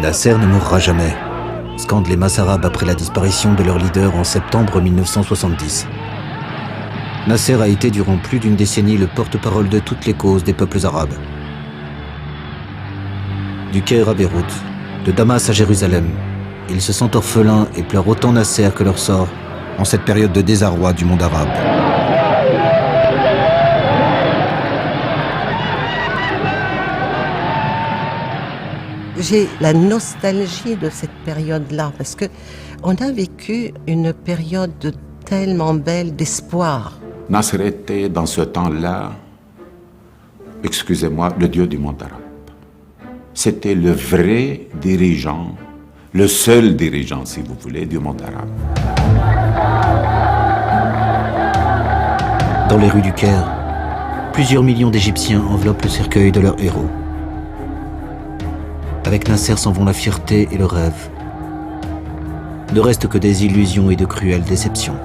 Nasser ne mourra jamais, scandent les masses arabes après la disparition de leur leader en septembre 1970. Nasser a été durant plus d'une décennie le porte-parole de toutes les causes des peuples arabes. Du Caire à Beyrouth, de Damas à Jérusalem, ils se sentent orphelins et pleurent autant Nasser que leur sort en cette période de désarroi du monde arabe. J'ai la nostalgie de cette période-là parce qu'on a vécu une période tellement belle d'espoir. Nasser était dans ce temps-là, excusez-moi, le dieu du monde arabe. C'était le vrai dirigeant, le seul dirigeant, si vous voulez, du monde arabe. Dans les rues du Caire, plusieurs millions d'Égyptiens enveloppent le cercueil de leur héros. Avec Nasser s'en vont la fierté et le rêve. Ne restent que des illusions et de cruelles déceptions.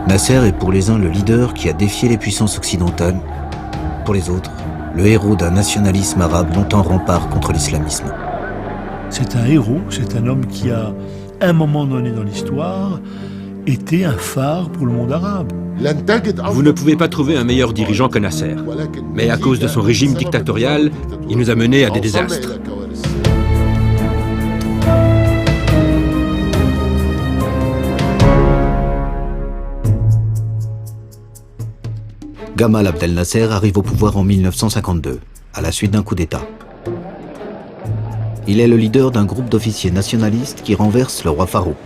Nasser est pour les uns le leader qui a défié les puissances occidentales. Pour les autres, le héros d'un nationalisme arabe longtemps rempart contre l'islamisme. C'est un héros, c'est un homme qui a, à un moment donné dans l'histoire, été un phare pour le monde arabe. Vous ne pouvez pas trouver un meilleur dirigeant que Nasser. Mais à cause de son régime dictatorial, il nous a menés à des désastres. Gamal Abdel Nasser arrive au pouvoir en 1952, à la suite d'un coup d'État. Il est le leader d'un groupe d'officiers nationalistes qui renverse le roi Farouk.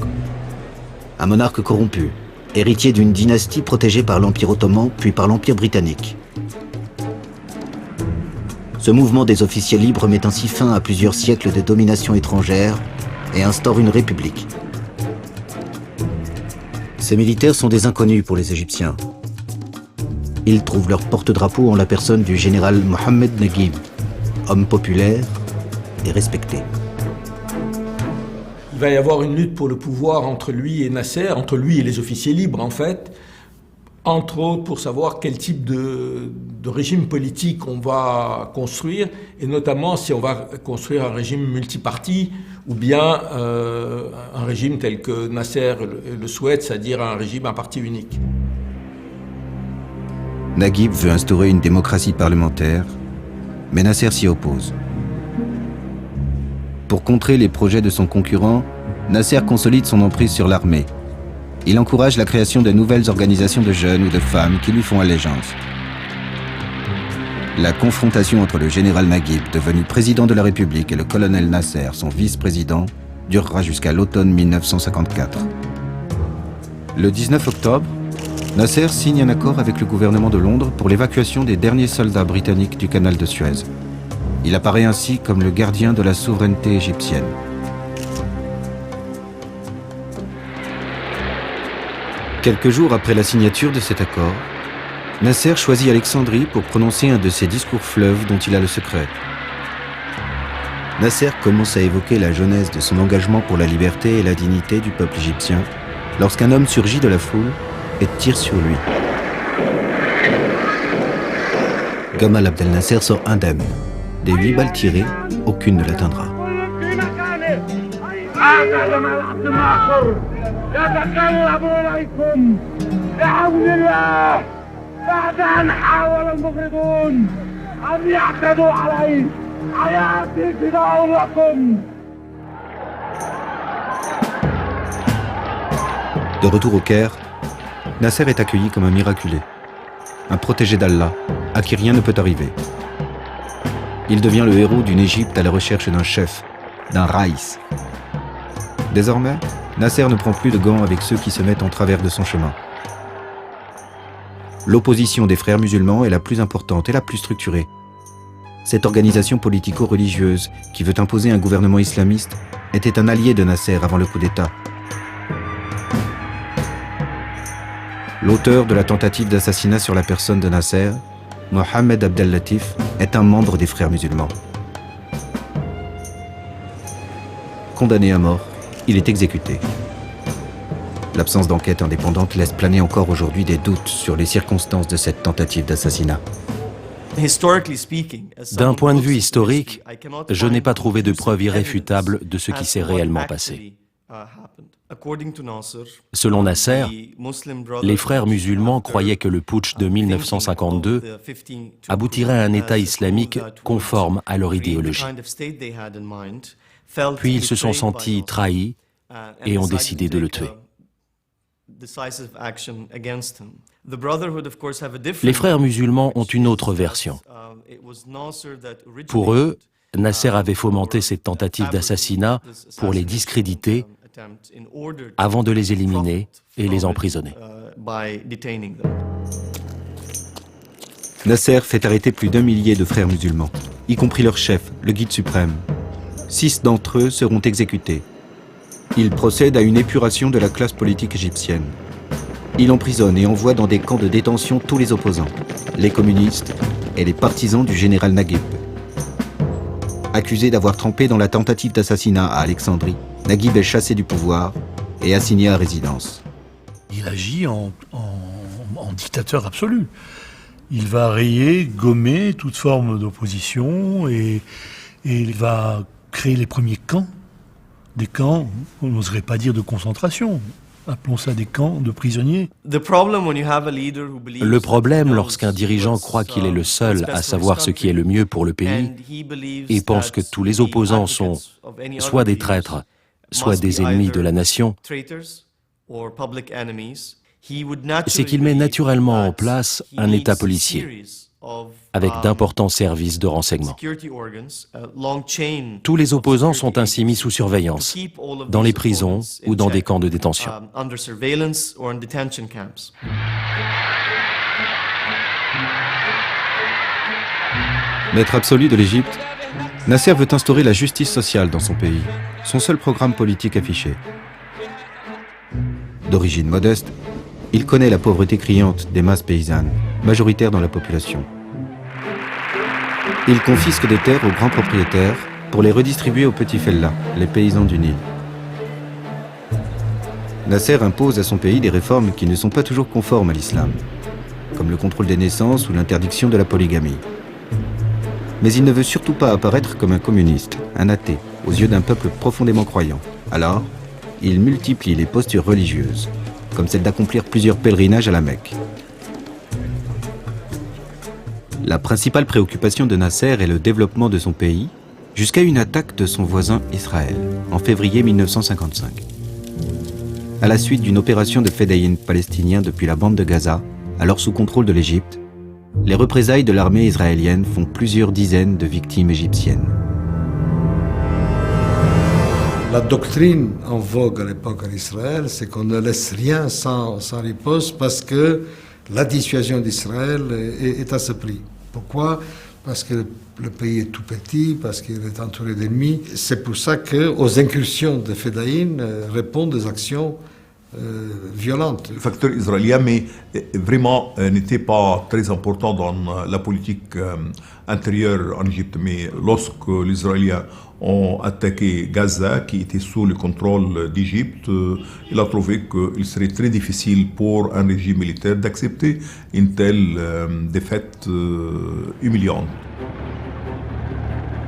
Un monarque corrompu, héritier d'une dynastie protégée par l'Empire ottoman puis par l'Empire britannique. Ce mouvement des officiers libres met ainsi fin à plusieurs siècles de domination étrangère et instaure une république. Ces militaires sont des inconnus pour les Égyptiens. Ils trouvent leur porte-drapeau en la personne du général Mohamed Naguib, homme populaire et respecté. Il va y avoir une lutte pour le pouvoir entre lui et Nasser, entre lui et les officiers libres en fait, entre autres pour savoir quel type de régime politique on va construire, et notamment si on va construire un régime multiparti ou bien un régime tel que Nasser le souhaite, c'est-à-dire un régime à parti unique. Naguib veut instaurer une démocratie parlementaire, mais Nasser s'y oppose. Pour contrer les projets de son concurrent, Nasser consolide son emprise sur l'armée. Il encourage la création de nouvelles organisations de jeunes ou de femmes qui lui font allégeance. La confrontation entre le général Naguib, devenu président de la République, et le colonel Nasser, son vice-président, durera jusqu'à l'automne 1954. Le 19 octobre, Nasser signe un accord avec le gouvernement de Londres pour l'évacuation des derniers soldats britanniques du canal de Suez. Il apparaît ainsi comme le gardien de la souveraineté égyptienne. Quelques jours après la signature de cet accord, Nasser choisit Alexandrie pour prononcer un de ses discours fleuves dont il a le secret. Nasser commence à évoquer la genèse de son engagement pour la liberté et la dignité du peuple égyptien lorsqu'un homme surgit de la foule et tire sur lui. Gamal Abdel Nasser sort indemne. Des 8 balles tirées, aucune ne l'atteindra. De retour au Caire, Nasser est accueilli comme un miraculé, un protégé d'Allah, à qui rien ne peut arriver. Il devient le héros d'une Égypte à la recherche d'un chef, d'un raïs. Désormais, Nasser ne prend plus de gants avec ceux qui se mettent en travers de son chemin. L'opposition des frères musulmans est la plus importante et la plus structurée. Cette organisation politico-religieuse qui veut imposer un gouvernement islamiste était un allié de Nasser avant le coup d'État. L'auteur de la tentative d'assassinat sur la personne de Nasser, Mohamed Abdel Latif, est un membre des frères musulmans. Condamné à mort, il est exécuté. L'absence d'enquête indépendante laisse planer encore aujourd'hui des doutes sur les circonstances de cette tentative d'assassinat. D'un point de vue historique, je n'ai pas trouvé de preuve irréfutable de ce qui s'est réellement passé. Selon Nasser, les frères musulmans croyaient que le putsch de 1952 aboutirait à un État islamique conforme à leur idéologie. Puis ils se sont sentis trahis et ont décidé de le tuer. Les frères musulmans ont une autre version. Pour eux, Nasser avait fomenté cette tentative d'assassinat pour les discréditer avant de les éliminer et les emprisonner. Nasser fait arrêter plus d'1 millier de frères musulmans, y compris leur chef, le guide suprême. 6 d'entre eux seront exécutés. Il procède à une épuration de la classe politique égyptienne. Il emprisonne et envoie dans des camps de détention tous les opposants, les communistes et les partisans du général Naguib. Accusé d'avoir trempé dans la tentative d'assassinat à Alexandrie, Naguib est chassé du pouvoir et assigné à résidence. Il agit en dictateur absolu. Il va rayer, gommer toute forme d'opposition et il va créer les premiers camps. Des camps, on n'oserait pas dire de concentration. Appelons ça des camps de prisonniers. Le problème, lorsqu'un dirigeant croit qu'il est le seul à savoir ce qui est le mieux pour le pays et pense que tous les opposants sont soit des traîtres, soit des ennemis de la nation, c'est qu'il met naturellement en place un État policier avec d'importants services de renseignement. Tous les opposants sont ainsi mis sous surveillance, dans les prisons ou dans des camps de détention. Maître absolu de l'Égypte, Nasser veut instaurer la justice sociale dans son pays, son seul programme politique affiché. D'origine modeste, il connaît la pauvreté criante des masses paysannes, majoritaires dans la population. Il confisque des terres aux grands propriétaires pour les redistribuer aux petits fellahs, les paysans du Nil. Nasser impose à son pays des réformes qui ne sont pas toujours conformes à l'islam, comme le contrôle des naissances ou l'interdiction de la polygamie. Mais il ne veut surtout pas apparaître comme un communiste, un athée, aux yeux d'un peuple profondément croyant. Alors, il multiplie les postures religieuses, comme celle d'accomplir plusieurs pèlerinages à la Mecque. La principale préoccupation de Nasser est le développement de son pays, jusqu'à une attaque de son voisin Israël, en février 1955. À la suite d'une opération de fédéine palestinien depuis la bande de Gaza, alors sous contrôle de l'Égypte, les représailles de l'armée israélienne font plusieurs dizaines de victimes égyptiennes. La doctrine en vogue à l'époque en Israël, c'est qu'on ne laisse rien sans riposte parce que la dissuasion d'Israël est à ce prix. Pourquoi ? Parce que le pays est tout petit, parce qu'il est entouré d'ennemis. C'est pour ça qu'aux incursions de Fedaïn répondent des actions violentes. Le facteur israélien, mais vraiment n'était pas très important dans la politique intérieure en Égypte. Mais lorsque les Israéliens ont attaqué Gaza, qui était sous le contrôle d'Égypte, il a trouvé qu'il serait très difficile pour un régime militaire d'accepter une telle défaite humiliante.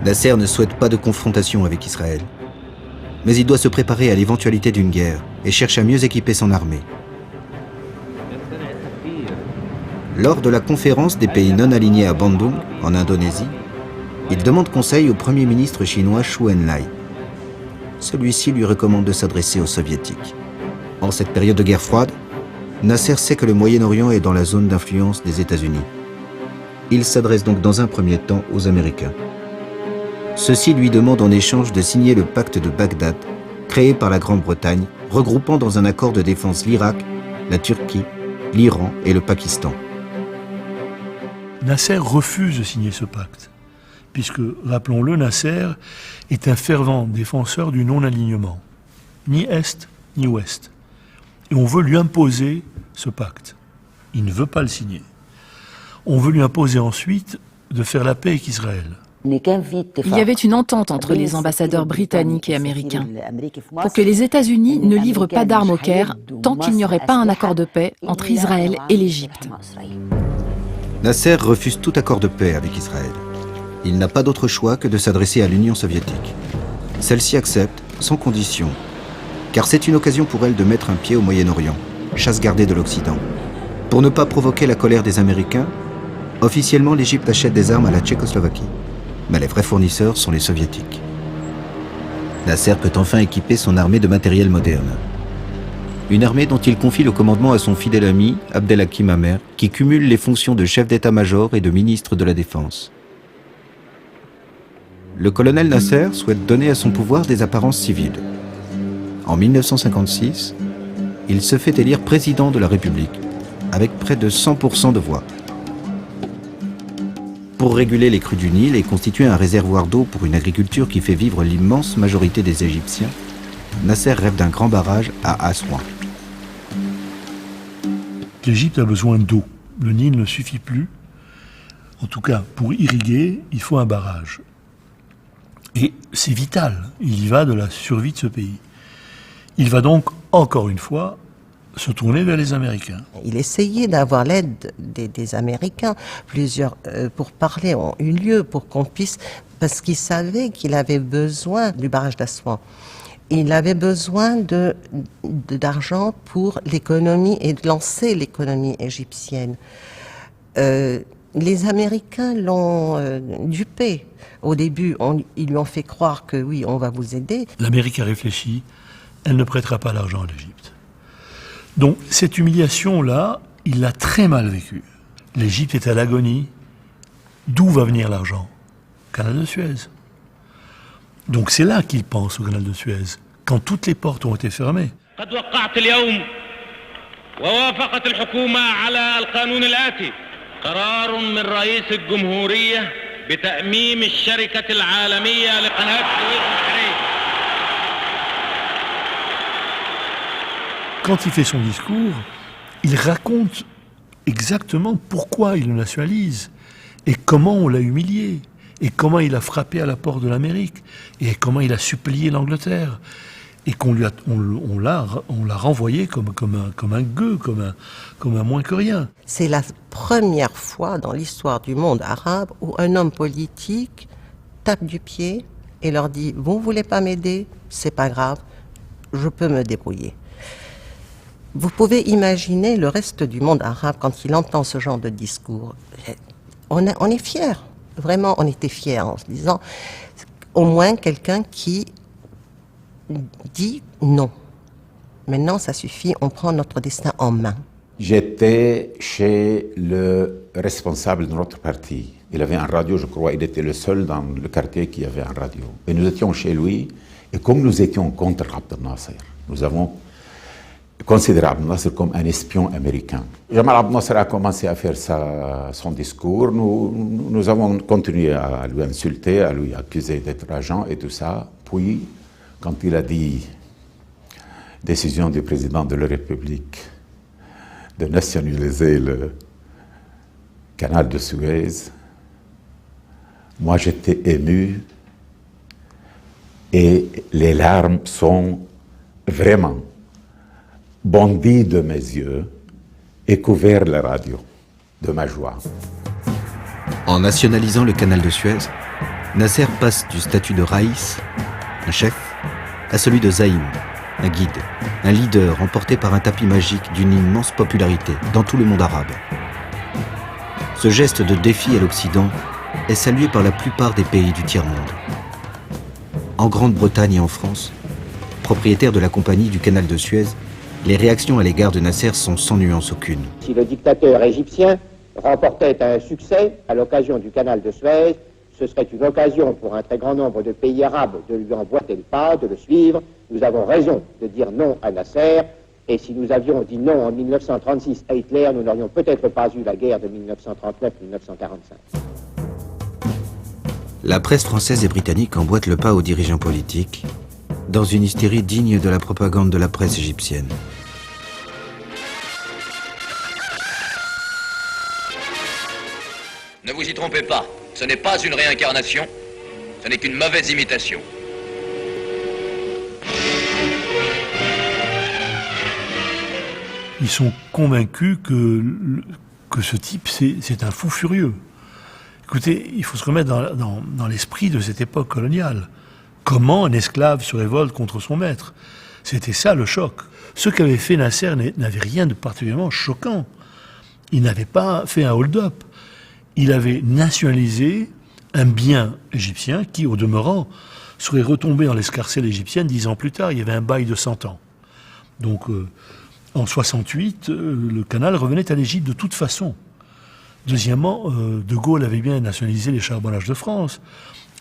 Nasser ne souhaite pas de confrontation avec Israël. Mais il doit se préparer à l'éventualité d'une guerre et cherche à mieux équiper son armée. Lors de la conférence des pays non alignés à Bandung, en Indonésie, il demande conseil au Premier ministre chinois Zhou Enlai. Celui-ci lui recommande de s'adresser aux Soviétiques. En cette période de guerre froide, Nasser sait que le Moyen-Orient est dans la zone d'influence des États-Unis. Il s'adresse donc dans un premier temps aux Américains. Ceux-ci lui demandent en échange de signer le pacte de Bagdad, créé par la Grande-Bretagne, regroupant dans un accord de défense l'Irak, la Turquie, l'Iran et le Pakistan. Nasser refuse de signer ce pacte, puisque, rappelons-le, Nasser est un fervent défenseur du non-alignement, ni Est ni Ouest. Et on veut lui imposer ce pacte. Il ne veut pas le signer. On veut lui imposer ensuite de faire la paix avec Israël. Il y avait une entente entre les ambassadeurs britanniques et américains pour que les États-Unis ne livrent pas d'armes au Caire tant qu'il n'y aurait pas un accord de paix entre Israël et l'Égypte. Nasser refuse tout accord de paix avec Israël. Il n'a pas d'autre choix que de s'adresser à l'Union soviétique. Celle-ci accepte, sans condition, car c'est une occasion pour elle de mettre un pied au Moyen-Orient, chasse gardée de l'Occident. Pour ne pas provoquer la colère des Américains, officiellement l'Égypte achète des armes à la Tchécoslovaquie. Mais les vrais fournisseurs sont les Soviétiques. Nasser peut enfin équiper son armée de matériel moderne. Une armée dont il confie le commandement à son fidèle ami, Abdelhakim Amer, qui cumule les fonctions de chef d'état-major et de ministre de la Défense. Le colonel Nasser souhaite donner à son pouvoir des apparences civiles. En 1956, il se fait élire président de la République, avec près de 100% de voix. Pour réguler les crues du Nil et constituer un réservoir d'eau pour une agriculture qui fait vivre l'immense majorité des Égyptiens, Nasser rêve d'un grand barrage à Assouan. L'Égypte a besoin d'eau. Le Nil ne suffit plus. En tout cas, pour irriguer, il faut un barrage. Et c'est vital. Il y va de la survie de ce pays. Il va donc, encore une fois, se tourner vers les Américains. Il essayait d'avoir l'aide des Américains. Plusieurs pourparlers ont eu lieu pour qu'on puisse... Parce qu'il savait qu'il avait besoin du barrage d'Assouan. Il avait besoin d'argent pour l'économie et de lancer l'économie égyptienne. Les Américains l'ont dupé. Au début, ils lui ont fait croire que oui, on va vous aider. L'Amérique a réfléchi, elle ne prêtera pas l'argent à l'Égypte. Donc cette humiliation-là, il l'a très mal vécue. L'Égypte est à l'agonie. D'où va venir l'argent? Canal de Suez. Donc c'est là qu'il pense au canal de Suez, quand toutes les portes ont été fermées. Quand il fait son discours, il raconte exactement pourquoi il le nationalise et comment on l'a humilié. Et comment il a frappé à la porte de l'Amérique, et comment il a supplié l'Angleterre, et qu'on l'a renvoyé comme un gueux, comme un moins que rien. C'est la première fois dans l'histoire du monde arabe où un homme politique tape du pied et leur dit « Vous ne voulez pas m'aider? C'est pas grave, je peux me débrouiller ». Vous pouvez imaginer le reste du monde arabe quand il entend ce genre de discours. On est fiers. Vraiment, on était fiers en se disant, au moins quelqu'un qui dit non. Maintenant, ça suffit, on prend notre destin en main. J'étais chez le responsable de notre parti. Il avait un radio, je crois, il était le seul dans le quartier qui avait un radio. Et nous étions chez lui, et comme nous étions contre Abdel Nasser, nous avons considéré Abdel Nasser comme un espion américain. Jamal Abdel Nasser a commencé à faire son discours. Nous avons continué à lui insulter, à lui accuser d'être agent et tout ça. Puis, quand il a dit décision du président de la République de nationaliser le canal de Suez, moi j'étais ému et les larmes sont vraiment bondi de mes yeux et couvert la radio de ma joie. En nationalisant le canal de Suez, Nasser passe du statut de Raïs, un chef, à celui de Zaïm, un guide, un leader emporté par un tapis magique d'une immense popularité dans tout le monde arabe. Ce geste de défi à l'Occident est salué par la plupart des pays du tiers-monde. En Grande-Bretagne et en France, propriétaire de la compagnie du canal de Suez, les réactions à l'égard de Nasser sont sans nuance aucune. Si le dictateur égyptien remportait un succès à l'occasion du canal de Suez, ce serait une occasion pour un très grand nombre de pays arabes de lui emboîter le pas, de le suivre. Nous avons raison de dire non à Nasser, et si nous avions dit non en 1936 à Hitler, nous n'aurions peut-être pas eu la guerre de 1939-1945. La presse française et britannique emboîte le pas aux dirigeants politiques, dans une hystérie digne de la propagande de la presse égyptienne. Ne vous y trompez pas, ce n'est pas une réincarnation, ce n'est qu'une mauvaise imitation. Ils sont convaincus que ce type, c'est un fou furieux. Écoutez, il faut se remettre dans l'esprit de cette époque coloniale. Comment un esclave se révolte contre son maître? C'était ça le choc. Ce qu'avait fait Nasser n'avait rien de particulièrement choquant. Il n'avait pas fait un hold-up. Il avait nationalisé un bien égyptien qui, au demeurant, serait retombé dans l'escarcelle égyptienne 10 ans plus tard. Il y avait un bail de 100 ans. Donc, en 68, le canal revenait à l'Égypte de toute façon. Deuxièmement, De Gaulle avait bien nationalisé les charbonnages de France.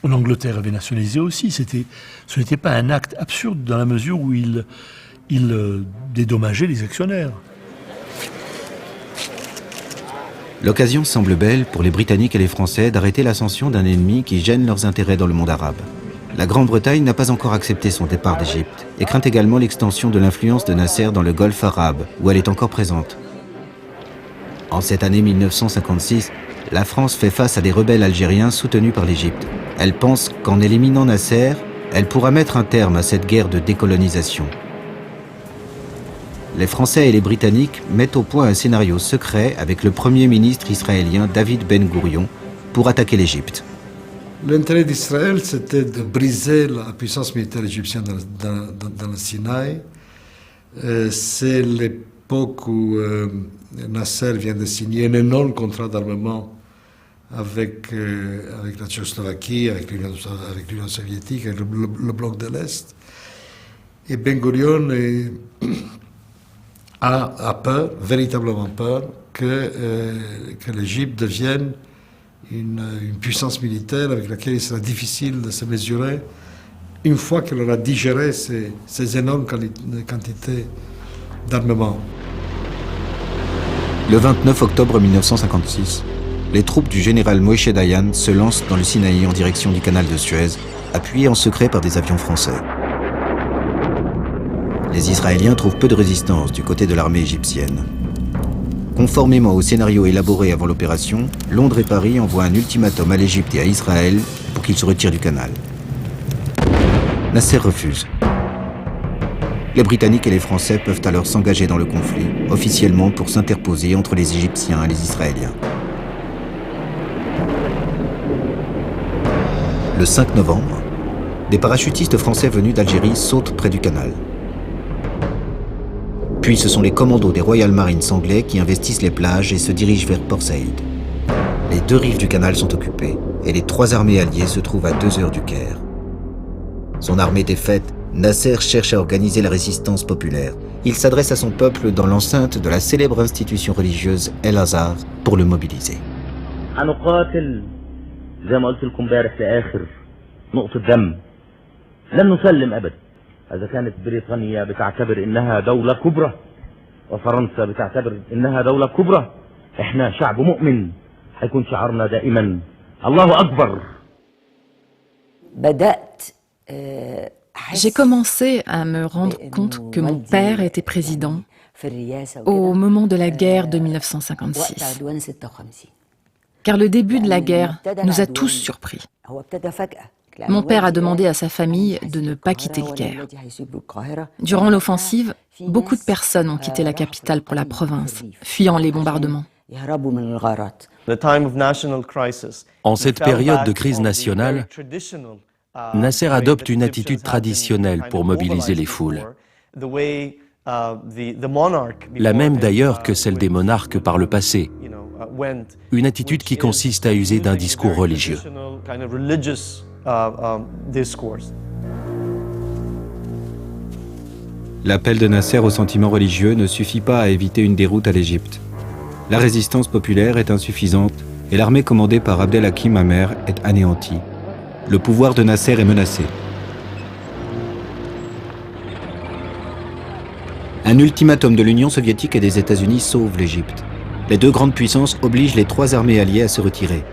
L'Angleterre avait nationalisé aussi. Ce n'était pas un acte absurde dans la mesure où il dédommageait les actionnaires. L'occasion semble belle pour les Britanniques et les Français d'arrêter l'ascension d'un ennemi qui gêne leurs intérêts dans le monde arabe. La Grande-Bretagne n'a pas encore accepté son départ d'Égypte et craint également l'extension de l'influence de Nasser dans le Golfe arabe, où elle est encore présente. En cette année 1956, la France fait face à des rebelles algériens soutenus par l'Égypte. Elle pense qu'en éliminant Nasser, elle pourra mettre un terme à cette guerre de décolonisation. Les Français et les Britanniques mettent au point un scénario secret avec le Premier ministre israélien David Ben Gourion pour attaquer l'Égypte. L'intérêt d'Israël, c'était de briser la puissance militaire égyptienne dans le Sinaï. C'est l'époque où Nasser vient de signer un énorme contrat d'armement avec la Tchécoslovaquie, avec l'Union soviétique, avec le bloc de l'Est. Et Ben Gurion a peur, véritablement peur, que l'Égypte devienne une puissance militaire avec laquelle il sera difficile de se mesurer une fois qu'elle aura digéré ces énormes quantités d'armement. Le 29 octobre 1956, les troupes du général Moïse Dayan se lancent dans le Sinaï en direction du canal de Suez, appuyées en secret par des avions français. Les Israéliens trouvent peu de résistance du côté de l'armée égyptienne. Conformément au scénario élaboré avant l'opération, Londres et Paris envoient un ultimatum à l'Égypte et à Israël pour qu'ils se retirent du canal. Nasser refuse. Les Britanniques et les Français peuvent alors s'engager dans le conflit, officiellement pour s'interposer entre les Égyptiens et les Israéliens. Le 5 novembre, des parachutistes français venus d'Algérie sautent près du canal. Puis ce sont les commandos des Royal Marines anglais qui investissent les plages et se dirigent vers Port Saïd. Les deux rives du canal sont occupées et les trois armées alliées se trouvent à 2 heures du Caire. Son armée défaite, Nasser cherche à organiser la résistance populaire. Il s'adresse à son peuple dans l'enceinte de la célèbre institution religieuse El Azhar pour le mobiliser. إذا كانت بريطانيا بتعتبر إنها دولة كبرى وفرنسا بتعتبر إنها دولة كبرى إحنا شعب مؤمن حيكون شعارنا دائما الله أكبر. J'ai commencé à me rendre compte que mon père était président au moment de la guerre de 1956. Car le début de la guerre nous a tous surpris. Mon père a demandé à sa famille de ne pas quitter le Caire. Durant l'offensive, beaucoup de personnes ont quitté la capitale pour la province, fuyant les bombardements. En cette période de crise nationale, Nasser adopte une attitude traditionnelle pour mobiliser les foules. La même d'ailleurs que celle des monarques par le passé. Une attitude qui consiste à user d'un discours religieux. L'appel de Nasser au sentiment religieux ne suffit pas à éviter une déroute à l'Égypte. La résistance populaire est insuffisante et l'armée commandée par Abdelhakim Amer est anéantie. Le pouvoir de Nasser est menacé. Un ultimatum de l'Union soviétique et des États-Unis sauve l'Égypte. Les deux grandes puissances obligent les trois armées alliées à se retirer.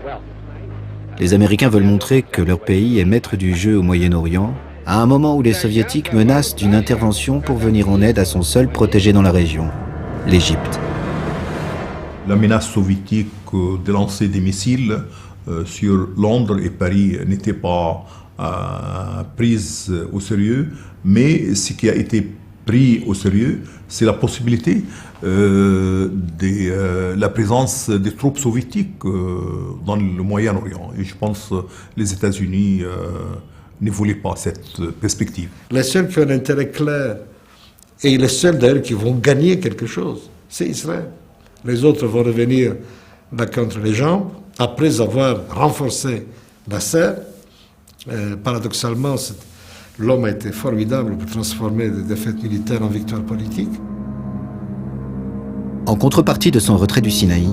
Les Américains veulent montrer que leur pays est maître du jeu au Moyen-Orient, à un moment où les Soviétiques menacent d'une intervention pour venir en aide à son seul protégé dans la région, l'Égypte. La menace soviétique de lancer des missiles sur Londres et Paris n'était pas prise au sérieux, mais ce qui a été pris au sérieux, c'est la possibilité de la présence des troupes soviétiques dans le Moyen-Orient. Et je pense que les États-Unis ne voulaient pas cette perspective. Les seuls qui ont un intérêt clair, et les seuls d'ailleurs qui vont gagner quelque chose, c'est Israël. Les autres vont revenir là contre les jambes, après avoir renforcé Nasser. Paradoxalement, l'homme a été formidable pour transformer des défaites militaires en victoires politiques. En contrepartie de son retrait du Sinaï,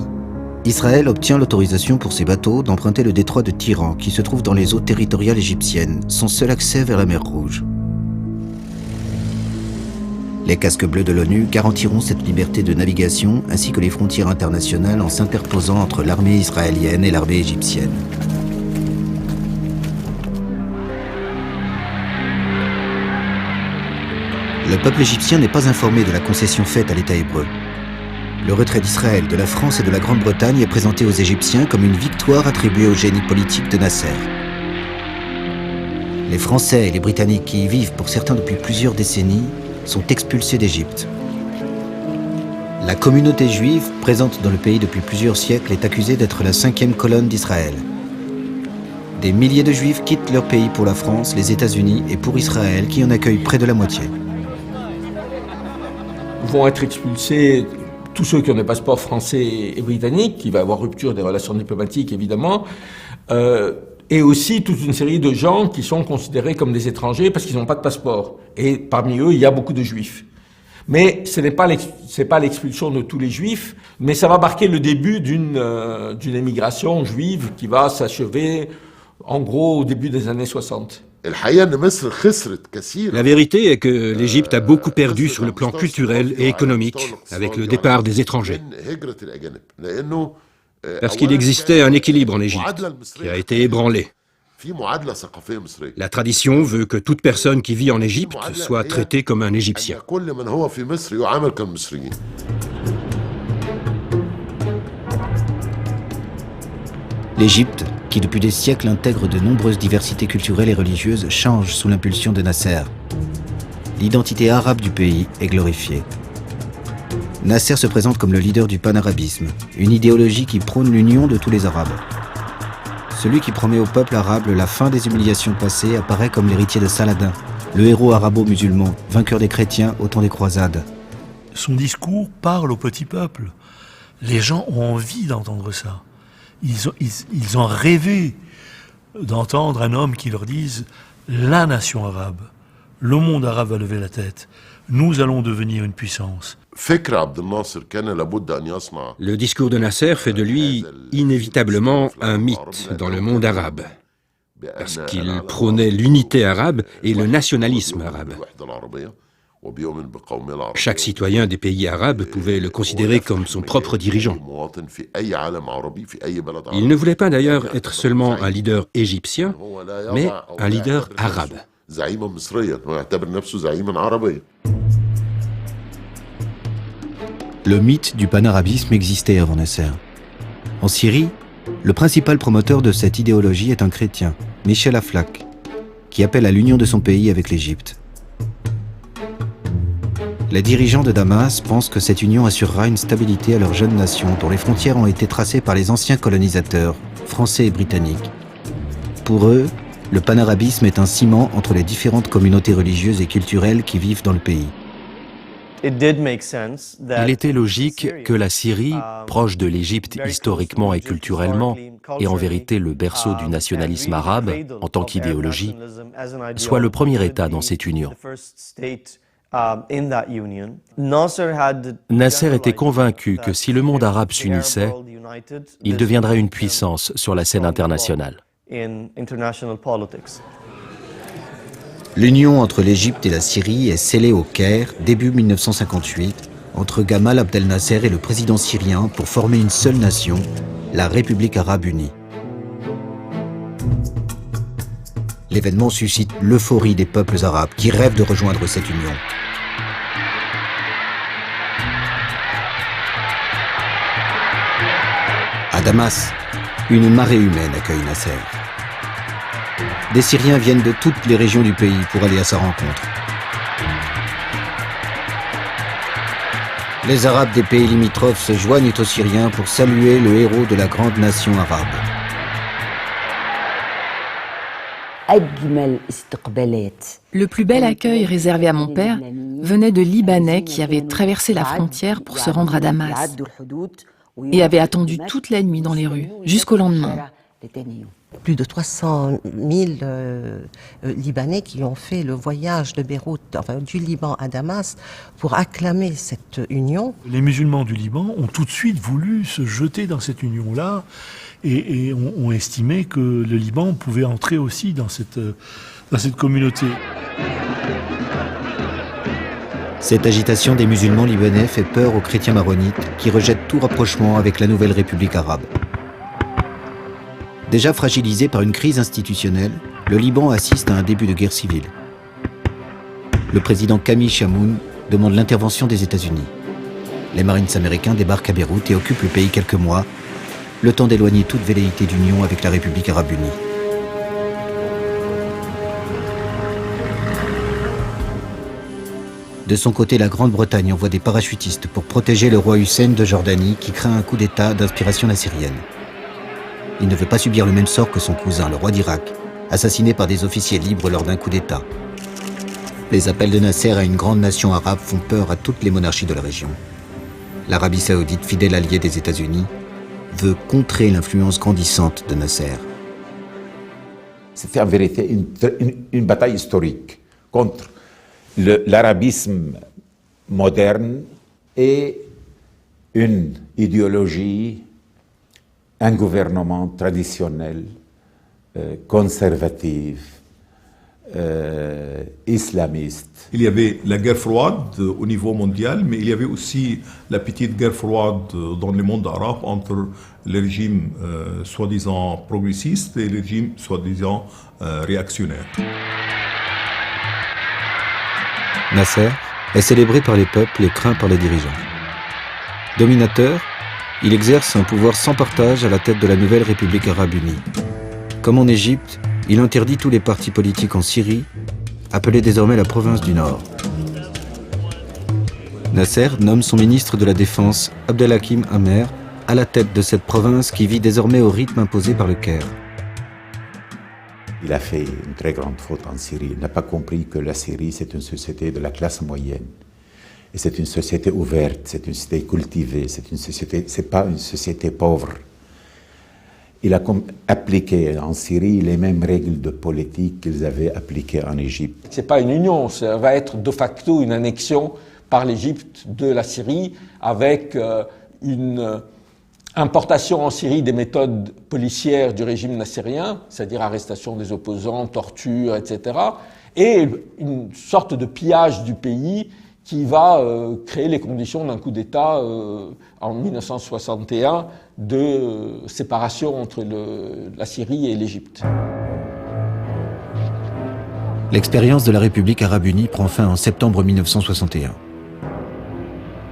Israël obtient l'autorisation pour ses bateaux d'emprunter le détroit de Tiran, qui se trouve dans les eaux territoriales égyptiennes, son seul accès vers la mer Rouge. Les casques bleus de l'ONU garantiront cette liberté de navigation ainsi que les frontières internationales en s'interposant entre l'armée israélienne et l'armée égyptienne. Le peuple égyptien n'est pas informé de la concession faite à l'État hébreu. Le retrait d'Israël, de la France et de la Grande-Bretagne est présenté aux Égyptiens comme une victoire attribuée au génie politique de Nasser. Les Français et les Britanniques qui y vivent pour certains depuis plusieurs décennies sont expulsés d'Égypte. La communauté juive, présente dans le pays depuis plusieurs siècles, est accusée d'être la 5e colonne d'Israël. Des milliers de Juifs quittent leur pays pour la France, les États-Unis et pour Israël, qui en accueille près de la moitié. Vont être expulsés tous ceux qui ont des passeports français et britanniques, il va y avoir rupture des relations diplomatiques évidemment, et aussi toute une série de gens qui sont considérés comme des étrangers parce qu'ils n'ont pas de passeport. Et parmi eux, il y a beaucoup de juifs. Mais ce n'est pas l'expulsion de tous les juifs, mais ça va marquer le début d'une émigration juive qui va s'achever en gros au début des années 60. La vérité est que l'Égypte a beaucoup perdu sur le plan culturel et économique avec le départ des étrangers. Parce qu'il existait un équilibre en Égypte qui a été ébranlé. La tradition veut que toute personne qui vit en Égypte soit traitée comme un Égyptien. L'Égypte, qui depuis des siècles intègre de nombreuses diversités culturelles et religieuses, change sous l'impulsion de Nasser. L'identité arabe du pays est glorifiée. Nasser se présente comme le leader du panarabisme, une idéologie qui prône l'union de tous les Arabes. Celui qui promet au peuple arabe la fin des humiliations passées apparaît comme l'héritier de Saladin, le héros arabo-musulman, vainqueur des chrétiens au temps des croisades. Son discours parle au petit peuple. Les gens ont envie d'entendre ça. Ils ont rêvé d'entendre un homme qui leur dise « La nation arabe, le monde arabe va lever la tête, nous allons devenir une puissance ». Le discours de Nasser fait de lui inévitablement un mythe dans le monde arabe, parce qu'il prônait l'unité arabe et le nationalisme arabe. Chaque citoyen des pays arabes pouvait le considérer comme son propre dirigeant. Il ne voulait pas d'ailleurs être seulement un leader égyptien, mais un leader arabe. Le mythe du panarabisme existait avant Nasser. En Syrie, le principal promoteur de cette idéologie est un chrétien, Michel Aflaq, qui appelle à l'union de son pays avec l'Égypte. Les dirigeants de Damas pensent que cette union assurera une stabilité à leur jeune nation dont les frontières ont été tracées par les anciens colonisateurs, français et britanniques. Pour eux, le panarabisme est un ciment entre les différentes communautés religieuses et culturelles qui vivent dans le pays. Il était logique que la Syrie, proche de l'Égypte historiquement et culturellement, et en vérité le berceau du nationalisme arabe en tant qu'idéologie, soit le premier État dans cette union. Nasser était convaincu que si le monde arabe s'unissait, il deviendrait une puissance sur la scène internationale. L'union entre l'Égypte et la Syrie est scellée au Caire, début 1958, entre Gamal Abdel Nasser et le président syrien pour former une seule nation, la République arabe unie. L'événement suscite l'euphorie des peuples arabes qui rêvent de rejoindre cette union. À Damas, une marée humaine accueille Nasser. Des Syriens viennent de toutes les régions du pays pour aller à sa rencontre. Les Arabes des pays limitrophes se joignent aux Syriens pour saluer le héros de la grande nation arabe. Le plus bel accueil réservé à mon père venait de Libanais qui avaient traversé la frontière pour se rendre à Damas et avaient attendu toute la nuit dans les rues, jusqu'au lendemain. Plus de 300 000 Libanais qui ont fait le voyage de Beyrouth, enfin du Liban à Damas, pour acclamer cette union. Les musulmans du Liban ont tout de suite voulu se jeter dans cette union-là et ont estimé que le Liban pouvait entrer aussi dans cette communauté. Cette agitation des musulmans libanais fait peur aux chrétiens maronites qui rejettent tout rapprochement avec la nouvelle République arabe. Déjà fragilisé par une crise institutionnelle, le Liban assiste à un début de guerre civile. Le président Camille Chamoun demande l'intervention des États-Unis. Les Marines américains débarquent à Beyrouth et occupent le pays quelques mois, le temps d'éloigner toute velléité d'union avec la République arabe unie. De son côté, la Grande-Bretagne envoie des parachutistes pour protéger le roi Hussein de Jordanie qui craint un coup d'État d'inspiration nassérienne. Il ne veut pas subir le même sort que son cousin, le roi d'Irak, assassiné par des officiers libres lors d'un coup d'État. Les appels de Nasser à une grande nation arabe font peur à toutes les monarchies de la région. L'Arabie saoudite, fidèle alliée des États-Unis, veut contrer l'influence grandissante de Nasser. C'était en vérité une bataille historique contre l'arabisme moderne et une idéologie, un gouvernement traditionnel, conservatif, islamiste. Il y avait la guerre froide au niveau mondial, mais il y avait aussi la petite guerre froide dans le monde arabe entre les régimes soi-disant progressistes et les régimes soi-disant réactionnaires. Nasser est célébré par les peuples et craint par les dirigeants. Dominateur, il exerce un pouvoir sans partage à la tête de la nouvelle République arabe unie. Comme en Égypte, il interdit tous les partis politiques en Syrie, appelée désormais la province du Nord. Nasser nomme son ministre de la Défense, Abdelhakim Amer, à la tête de cette province qui vit désormais au rythme imposé par le Caire. Il a fait une très grande faute en Syrie. Il n'a pas compris que la Syrie, c'est une société de la classe moyenne. Et c'est une société ouverte, c'est une société cultivée, c'est pas une société pauvre. Il a appliqué en Syrie les mêmes règles de politique qu'ils avaient appliquées en Égypte. C'est pas une union, ça va être de facto une annexion par l'Égypte de la Syrie avec une importation en Syrie des méthodes policières du régime nassérien, c'est-à-dire arrestation des opposants, torture, etc. Et une sorte de pillage du pays qui va créer les conditions d'un coup d'État en 1961 de séparation entre la Syrie et l'Égypte. L'expérience de la République arabe unie prend fin en septembre 1961.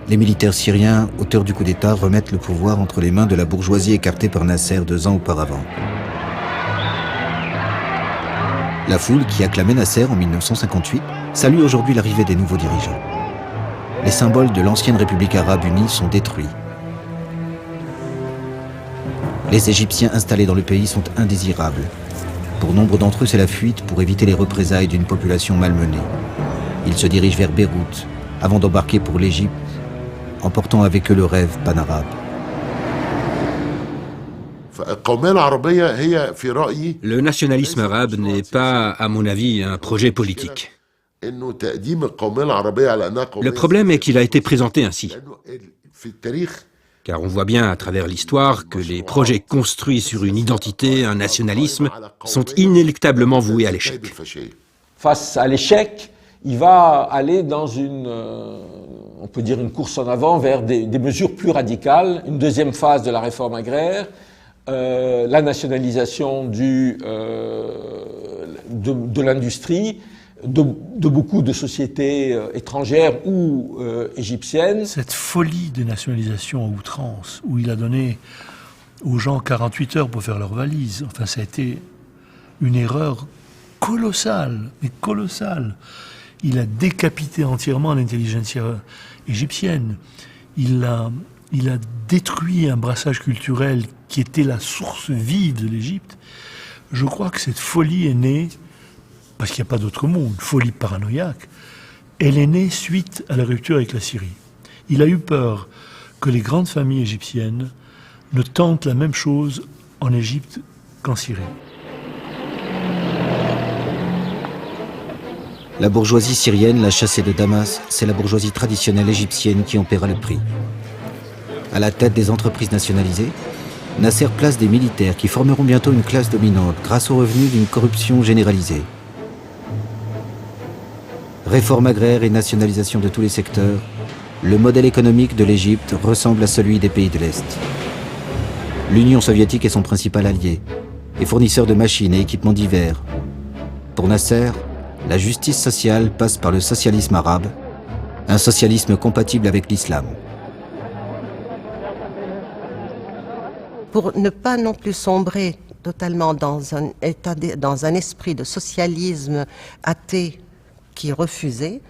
Les militaires syriens, auteurs du coup d'État, remettent le pouvoir entre les mains de la bourgeoisie écartée par Nasser 2 ans auparavant. La foule qui acclamait Nasser en 1958 salue aujourd'hui l'arrivée des nouveaux dirigeants. Les symboles de l'ancienne République arabe unie sont détruits. Les Égyptiens installés dans le pays sont indésirables. Pour nombre d'entre eux, c'est la fuite pour éviter les représailles d'une population malmenée. Ils se dirigent vers Beyrouth avant d'embarquer pour l'Égypte, emportant avec eux le rêve panarabe. Le nationalisme arabe n'est pas, à mon avis, un projet politique. Le problème est qu'il a été présenté ainsi. Car on voit bien à travers l'histoire que les projets construits sur une identité, un nationalisme, sont inéluctablement voués à l'échec. Face à l'échec, il va aller dans on peut dire une course en avant vers des mesures plus radicales, une deuxième phase de la réforme agraire, la nationalisation de l'industrie, de beaucoup de sociétés étrangères ou égyptiennes. Cette folie de nationalisation à outrance, où il a donné aux gens 48 heures pour faire leurs valises, enfin ça a été une erreur colossale, mais colossale. Il a décapité entièrement l'intelligentsia égyptienne. il a détruit un brassage culturel qui était la source vive de l'Égypte. Je crois que cette folie est née, parce qu'il n'y a pas d'autre mot, une folie paranoïaque, elle est née suite à la rupture avec la Syrie. Il a eu peur que les grandes familles égyptiennes ne tentent la même chose en Égypte qu'en Syrie. La bourgeoisie syrienne l'a chassé de Damas, c'est la bourgeoisie traditionnelle égyptienne qui en paiera le prix. À la tête des entreprises nationalisées, Nasser place des militaires qui formeront bientôt une classe dominante grâce aux revenus d'une corruption généralisée. Réforme agraire et nationalisation de tous les secteurs, le modèle économique de l'Égypte ressemble à celui des pays de l'Est. L'Union soviétique est son principal allié, et fournisseur de machines et équipements divers. Pour Nasser, la justice sociale passe par le socialisme arabe, un socialisme compatible avec l'islam. Pour ne pas non plus sombrer totalement dans un esprit de socialisme athée qui refusait,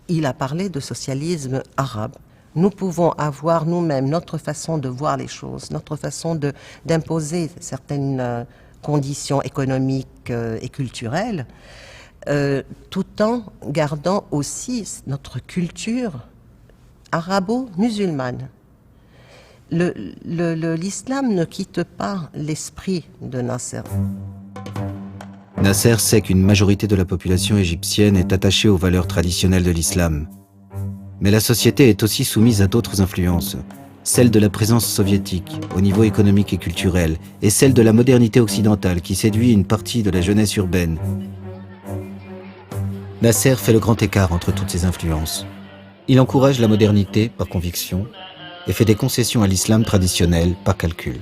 il a parlé de socialisme arabe. Nous pouvons avoir nous-mêmes notre façon de voir les choses, notre façon d'imposer certaines conditions économiques et culturelles, tout en gardant aussi notre culture arabo-musulmane. L'islam ne quitte pas l'esprit de Nasser. Nasser sait qu'une majorité de la population égyptienne est attachée aux valeurs traditionnelles de l'islam. Mais la société est aussi soumise à d'autres influences, celle de la présence soviétique au niveau économique et culturel, et celle de la modernité occidentale qui séduit une partie de la jeunesse urbaine. Nasser fait le grand écart entre toutes ces influences. Il encourage la modernité par conviction et fait des concessions à l'islam traditionnel par calcul.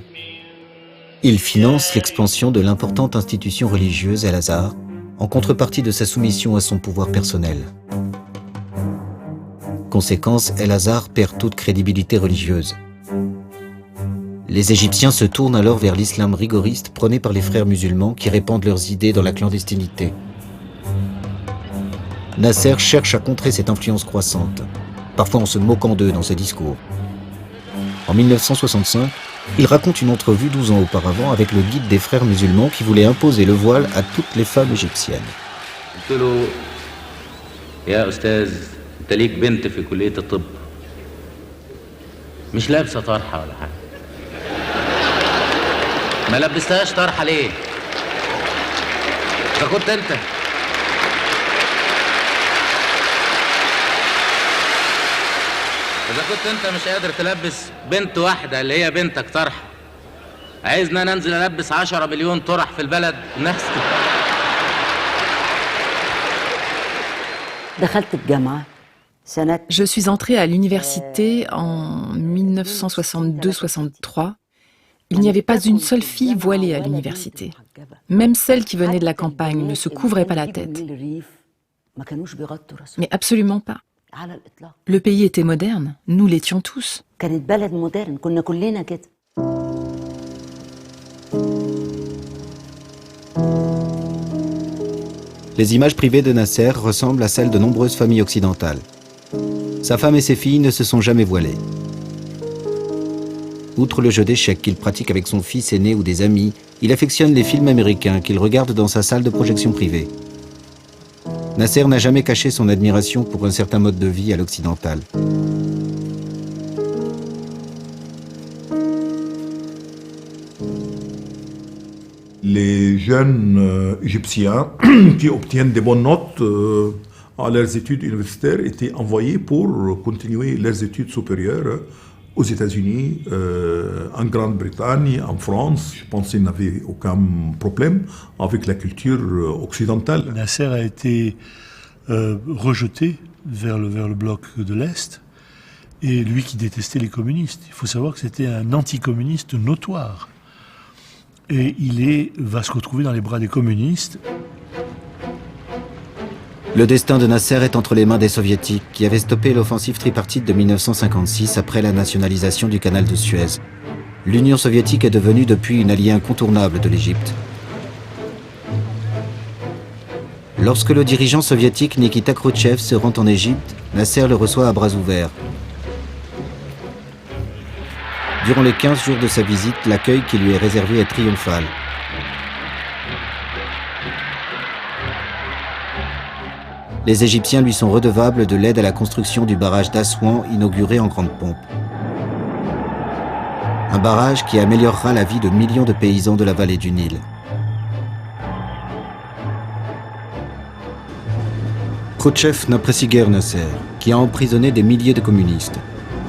Il finance l'expansion de l'importante institution religieuse El-Azhar en contrepartie de sa soumission à son pouvoir personnel. Conséquence, El-Azhar perd toute crédibilité religieuse. Les Égyptiens se tournent alors vers l'islam rigoriste prôné par les frères musulmans qui répandent leurs idées dans la clandestinité. Nasser cherche à contrer cette influence croissante, parfois en se moquant d'eux dans ses discours. En 1965, il raconte une entrevue 12 ans auparavant avec le guide des frères musulmans qui voulait imposer le voile à toutes les femmes égyptiennes. انت ليك بنت في كلية الطب مش لابسة طرحة ولا حاجة ما لبستهاش طرحة ليه؟ إذا كنت أنت مش قادر تلبس بنت واحدة اللي هي بنتك طرحة عايزنا ننزل ألبس 10 مليون طرح في البلد الناس دخلت الجامعة. Je suis entrée à l'université en 1962-63. Il n'y avait pas une seule fille voilée à l'université. Même celles qui venaient de la campagne ne se couvraient pas la tête. Mais absolument pas. Le pays était moderne, nous l'étions tous. Les images privées de Nasser ressemblent à celles de nombreuses familles occidentales. Sa femme et ses filles ne se sont jamais voilées. Outre le jeu d'échecs qu'il pratique avec son fils aîné ou des amis, il affectionne les films américains qu'il regarde dans sa salle de projection privée. Nasser n'a jamais caché son admiration pour un certain mode de vie à l'occidental. Les jeunes égyptiens qui obtiennent des bonnes notes à leurs études universitaires étaient envoyés pour continuer leurs études supérieures aux États-Unis, en Grande-Bretagne, en France. Je pense qu'ils n'avaient aucun problème avec la culture occidentale. Nasser a été rejeté vers le bloc de l'Est, et lui qui détestait les communistes. Il faut savoir que c'était un anticommuniste notoire. Et va se retrouver dans les bras des communistes. Le destin de Nasser est entre les mains des soviétiques qui avaient stoppé l'offensive tripartite de 1956 après la nationalisation du canal de Suez. L'Union soviétique est devenue depuis une alliée incontournable de l'Égypte. Lorsque le dirigeant soviétique Nikita Khrouchtchev se rend en Égypte, Nasser le reçoit à bras ouverts. Durant les 15 jours de sa visite, l'accueil qui lui est réservé est triomphal. Les Égyptiens lui sont redevables de l'aide à la construction du barrage d'Assouan inauguré en grande pompe. Un barrage qui améliorera la vie de millions de paysans de la vallée du Nil. Khrouchtchev n'apprécie guère Nasser, qui a emprisonné des milliers de communistes.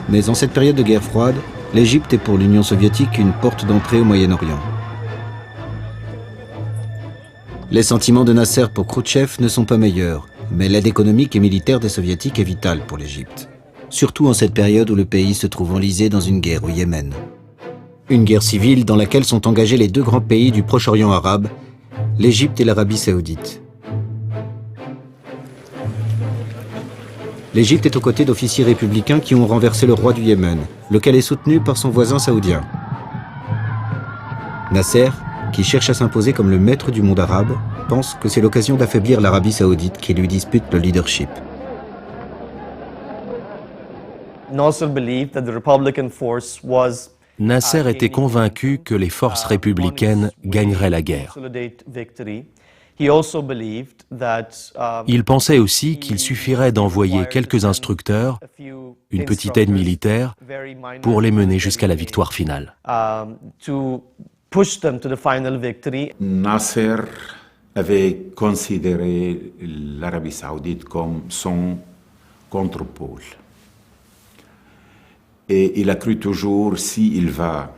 Mais en cette période de guerre froide, l'Égypte est pour l'Union soviétique une porte d'entrée au Moyen-Orient. Les sentiments de Nasser pour Khrouchtchev ne sont pas meilleurs, mais l'aide économique et militaire des soviétiques est vitale pour l'Égypte. Surtout en cette période où le pays se trouve enlisé dans une guerre au Yémen. Une guerre civile dans laquelle sont engagés les deux grands pays du Proche-Orient arabe, l'Égypte et l'Arabie saoudite. L'Égypte est aux côtés d'officiers républicains qui ont renversé le roi du Yémen, lequel est soutenu par son voisin saoudien. Nasser, qui cherche à s'imposer comme le maître du monde arabe, pense que c'est l'occasion d'affaiblir l'Arabie saoudite qui lui dispute le leadership. Nasser était convaincu que les forces républicaines gagneraient la guerre. Il pensait aussi qu'il suffirait d'envoyer quelques instructeurs, une petite aide militaire, pour les mener jusqu'à la victoire finale. Nasser avait considéré l'Arabie saoudite comme son contrepôle. Et il a cru toujours, s'il va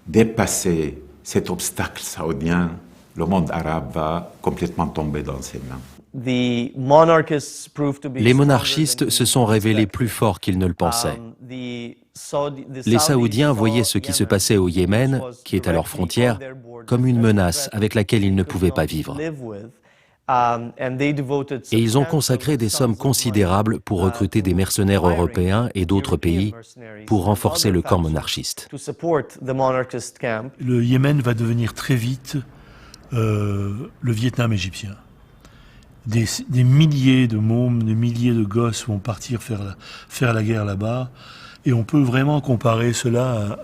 dépasser cet obstacle saoudien, le monde arabe va complètement tomber dans ses mains. Les monarchistes se sont révélés plus forts qu'ils ne le pensaient. Les Saoudiens voyaient ce qui se passait au Yémen, qui est à leur frontière, comme une menace avec laquelle ils ne pouvaient pas vivre. Et ils ont consacré des sommes considérables pour recruter des mercenaires européens et d'autres pays pour renforcer le camp monarchiste. Le Yémen va devenir très vite le Vietnam égyptien. Des milliers de mômes, des milliers de gosses vont partir faire la guerre là-bas. Et on peut vraiment comparer cela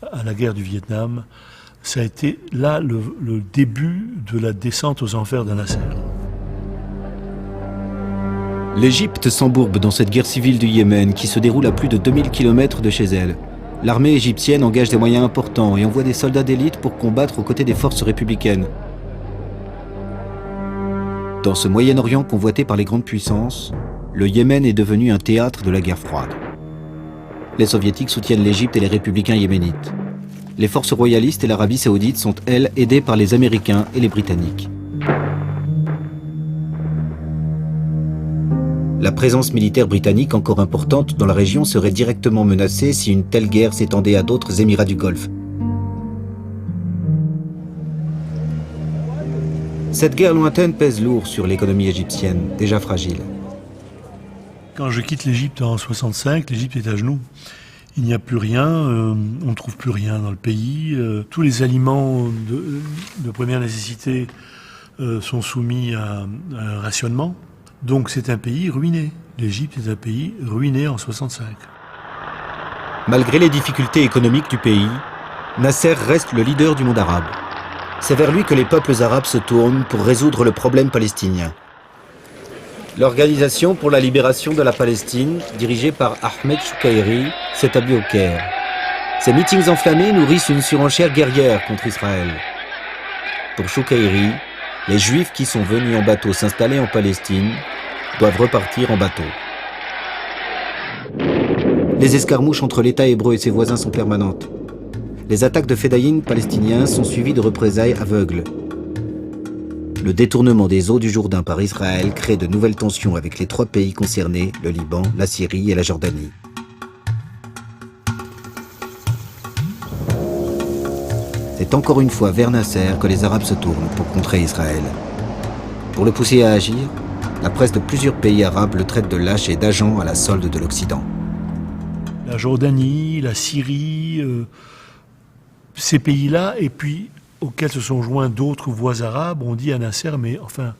à la guerre du Vietnam. Ça a été là le début de la descente aux enfers de Nasser. L'Égypte s'embourbe dans cette guerre civile du Yémen qui se déroule à plus de 2000 km de chez elle. L'armée égyptienne engage des moyens importants et envoie des soldats d'élite pour combattre aux côtés des forces républicaines. Dans ce Moyen-Orient convoité par les grandes puissances, le Yémen est devenu un théâtre de la guerre froide. Les soviétiques soutiennent l'Égypte et les républicains yéménites. Les forces royalistes et l'Arabie saoudite sont, elles, aidées par les Américains et les Britanniques. La présence militaire britannique encore importante dans la région serait directement menacée si une telle guerre s'étendait à d'autres Émirats du Golfe. Cette guerre lointaine pèse lourd sur l'économie égyptienne, déjà fragile. Quand je quitte l'Égypte en 65, l'Égypte est à genoux. Il n'y a plus rien, on ne trouve plus rien dans le pays. Tous les aliments de première nécessité sont soumis à un rationnement. Donc c'est un pays ruiné. L'Égypte est un pays ruiné en 65. Malgré les difficultés économiques du pays, Nasser reste le leader du monde arabe. C'est vers lui que les peuples arabes se tournent pour résoudre le problème palestinien. L'Organisation pour la libération de la Palestine, dirigée par Ahmed Choukaïri, s'établit au Caire. Ces meetings enflammés nourrissent une surenchère guerrière contre Israël. Pour Choukaïri, les Juifs qui sont venus en bateau s'installer en Palestine doivent repartir en bateau. Les escarmouches entre l'État hébreu et ses voisins sont permanentes. Les attaques de fédayines palestiniens sont suivies de représailles aveugles. Le détournement des eaux du Jourdain par Israël crée de nouvelles tensions avec les trois pays concernés, le Liban, la Syrie et la Jordanie. C'est encore une fois vers Nasser que les Arabes se tournent pour contrer Israël. Pour le pousser à agir, la presse de plusieurs pays arabes le traite de lâche et d'agent à la solde de l'Occident. La Jordanie, la Syrie, ces pays-là, et puis auxquels se sont joints d'autres voix arabes, ont dit à Nasser, mais enfin,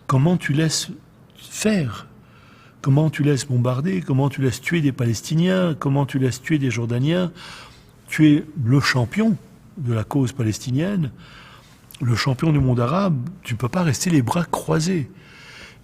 comment tu laisses faire ? Comment tu laisses bombarder, comment tu laisses tuer des Palestiniens, comment tu laisses tuer des Jordaniens. Tu es le champion de la cause palestinienne, le champion du monde arabe, tu ne peux pas rester les bras croisés.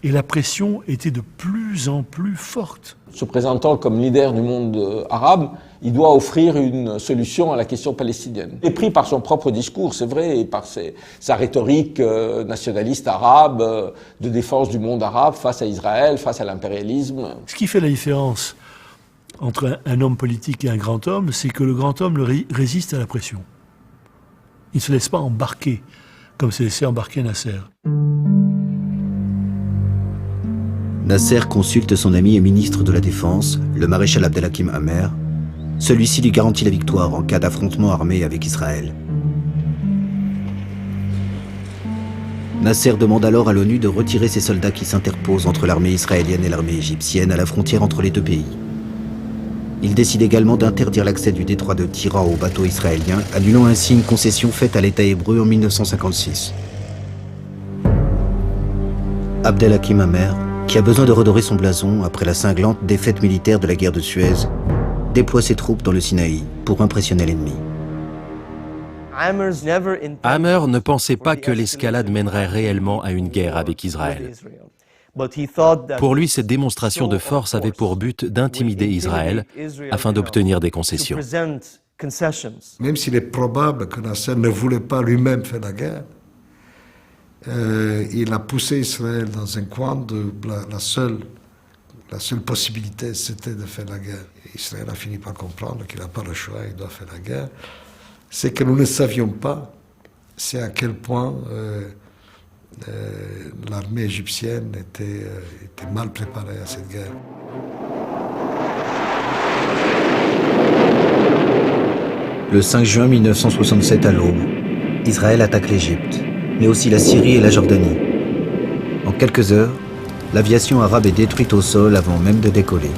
Et la pression était de plus en plus forte. Se présentant comme leader du monde arabe, il doit offrir une solution à la question palestinienne. Il est pris par son propre discours, c'est vrai, et par sa rhétorique nationaliste arabe, de défense du monde arabe face à Israël, face à l'impérialisme. Ce qui fait la différence entre un homme politique et un grand homme, c'est que le grand homme résiste à la pression. Il ne se laisse pas embarquer, comme s'est laissé embarquer Nasser. Nasser consulte son ami et ministre de la Défense, le maréchal Abdelhakim Amer. Celui-ci lui garantit la victoire en cas d'affrontement armé avec Israël. Nasser demande alors à l'ONU de retirer ses soldats qui s'interposent entre l'armée israélienne et l'armée égyptienne à la frontière entre les deux pays. Il décide également d'interdire l'accès du détroit de Tyra aux bateaux israéliens, annulant ainsi une concession faite à l'État hébreu en 1956. Abdelhakim Amer, qui a besoin de redorer son blason après la cinglante défaite militaire de la guerre de Suez, déploie ses troupes dans le Sinaï pour impressionner l'ennemi. Amer ne pensait pas que l'escalade mènerait réellement à une guerre avec Israël. Pour lui, cette démonstration de force avait pour but d'intimider Israël afin d'obtenir des concessions. Même s'il est probable que Nasser ne voulait pas lui-même faire la guerre, il a poussé Israël dans un coin de la seule possibilité, c'était de faire la guerre. Israël a fini par comprendre qu'il n'a pas le choix, il doit faire la guerre. C'est que nous ne savions pas, c'est à quel point l'armée égyptienne était mal préparée à cette guerre. Le 5 juin 1967 à l'aube, Israël attaque l'Égypte, mais aussi la Syrie et la Jordanie. En quelques heures, l'aviation arabe est détruite au sol avant même de décoller.